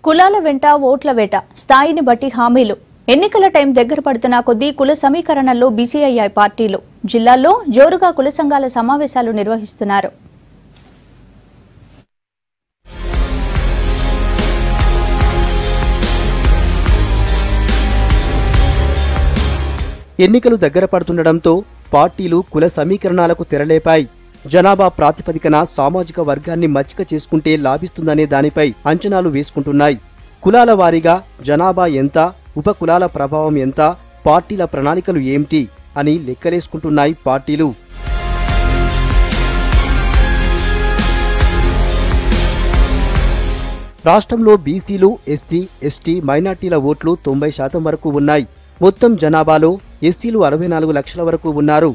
కులాల వెంట ఓట్ల వేట స్థాయిని బట్టి హామీలు ఎన్నికల టైం దగ్గర పడుతున్న కొద్దీ కుల సమీకరణల్లో బిజీ అయ్యాయి పార్టీలు. జిల్లాల్లో జోరుగా కుల సంఘాల సమావేశాలు నిర్వహిస్తున్నారు. ఎన్నికలు దగ్గర పడుతుండటంతో పార్టీలు కుల సమీకరణాలకు తెరలేపాయి. జనాభా ప్రాతిపదికన సామాజిక వర్గాన్ని మచ్చిక చేసుకుంటే లాభిస్తుందనే దానిపై అంచనాలు వేసుకుంటున్నాయి. కులాల వారీగా జనాభా ఎంత, ఉప కులాల ప్రభావం ఎంత, పార్టీల ప్రణాళికలు ఏమిటి అని లెక్కలేసుకుంటున్నాయి పార్టీలు. రాష్ట్రంలో బీసీలు, ఎస్సీ, ఎస్టీ, మైనార్టీల ఓట్లు 90% వరకు ఉన్నాయి. మొత్తం జనాభాలో ఎస్సీలు 64 లక్షల వరకు ఉన్నారు.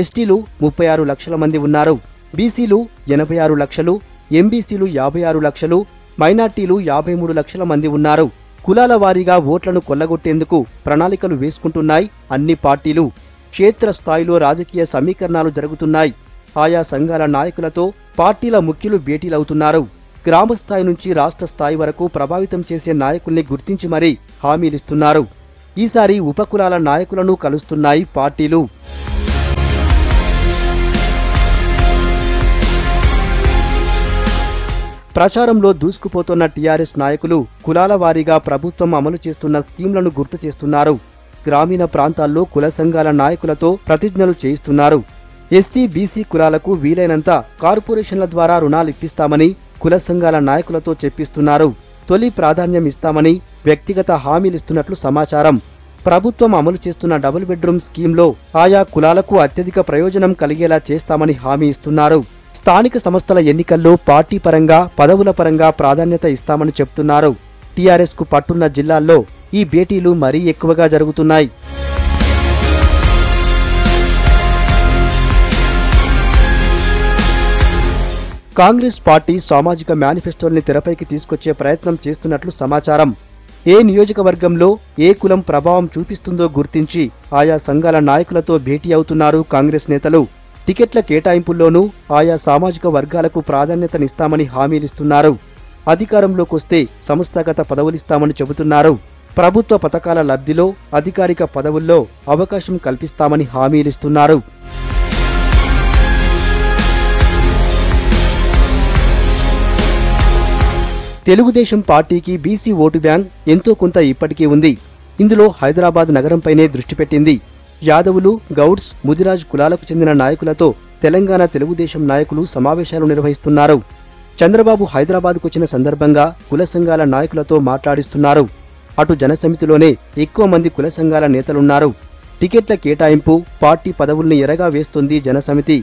ఎస్టీలు 36 లక్షల మంది ఉన్నారు. బీసీలు 86 లక్షలు, ఎంబీసీలు 56 లక్షలు, మైనార్టీలు 53 లక్షల మంది ఉన్నారు. కులాల వారీగా ఓట్లను కొల్లగొట్టేందుకు ప్రణాళికలు వేసుకుంటున్నాయి అన్ని పార్టీలు. క్షేత్రస్థాయిలో రాజకీయ సమీకరణాలు జరుగుతున్నాయి. ఆయా సంఘాల నాయకులతో పార్టీల ముఖ్యులు భేటీలవుతున్నారు. గ్రామస్థాయి నుంచి రాష్ట్ర స్థాయి వరకు ప్రభావితం చేసే నాయకుల్ని గుర్తించి మరీ హామీలిస్తున్నారు. ఈసారి ఉపకులాల నాయకులను కలుస్తున్నాయి పార్టీలు. ప్రచారంలో దూసుకుపోతున్న టీఆర్ఎస్ నాయకులు కులాల వారీగా ప్రభుత్వం అమలు చేస్తున్న స్కీంలను గుర్తు చేస్తున్నారు. గ్రామీణ ప్రాంతాల్లో కుల సంఘాల నాయకులతో ప్రతిజ్ఞలు చేయిస్తున్నారు. ఎస్సీ, బీసీ కులాలకు వీలైనంత కార్పొరేషన్ల ద్వారా రుణాలు ఇప్పిస్తామని కుల సంఘాల నాయకులతో చెప్పిస్తున్నారు. తొలి ప్రాధాన్యం ఇస్తామని వ్యక్తిగత హామీలిస్తున్నట్లు సమాచారం. ప్రభుత్వం అమలు చేస్తున్న డబుల్ బెడ్రూమ్ స్కీమ్లో ఆయా కులాలకు అత్యధిక ప్రయోజనం కలిగేలా చేస్తామని హామీ ఇస్తున్నారు. స్థానిక సంస్థల ఎన్నికల్లో పార్టీ పరంగా, పదవుల పరంగా ప్రాధాన్యత ఇస్తామని చెప్తున్నారు. టీఆర్ఎస్ కు పట్టున్న జిల్లాల్లో ఈ భేటీలు మరీ ఎక్కువగా జరుగుతున్నాయి. కాంగ్రెస్ పార్టీ సామాజిక మేనిఫెస్టోల్ని తెరపైకి తీసుకొచ్చే ప్రయత్నం చేస్తున్నట్లు సమాచారం. ఏ నియోజకవర్గంలో ఏ కులం ప్రభావం చూపిస్తుందో గుర్తించి ఆయా సంఘాల నాయకులతో భేటీ అవుతున్నారు కాంగ్రెస్ నేతలు. టికెట్ల కేటాయింపుల్లోనూ ఆయా సామాజిక వర్గాలకు ప్రాధాన్యతనిస్తామని హామీలిస్తున్నారు. అధికారంలోకొస్తే సంస్థాగత పదవులిస్తామని చెబుతున్నారు. ప్రభుత్వ పథకాల లబ్ధిలో, అధికారిక పదవుల్లో అవకాశం కల్పిస్తామని హామీలిస్తున్నారు. తెలుగుదేశం పార్టీకి బీసీ ఓటు బ్యాంక్ ఎంతో కొంత ఇప్పటికీ ఉంది. ఇందులో హైదరాబాద్ నగరంపైనే దృష్టి పెట్టింది. యాదవులు, గౌడ్స్, ముదిరాజ్ కులాలకు చెందిన నాయకులతో తెలంగాణ తెలుగుదేశం నాయకులు సమావేశాలు నిర్వహిస్తున్నారు. చంద్రబాబు హైదరాబాద్కు వచ్చిన సందర్భంగా కుల సంఘాల నాయకులతో మాట్లాడిస్తున్నారు. అటు జనసమితిలోనే ఎక్కువ మంది కుల సంఘాల నేతలున్నారు. టికెట్ల కేటాయింపు, పార్టీ పదవుల్ని ఎరగా వేస్తుంది జనసమితి.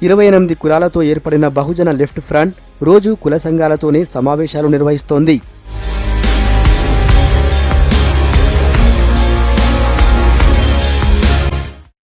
28 కులాలతో ఏర్పడిన బహుజన లెఫ్ట్ ఫ్రంట్ రోజూ కుల సంఘాలతోనే సమావేశాలు నిర్వహిస్తోంది.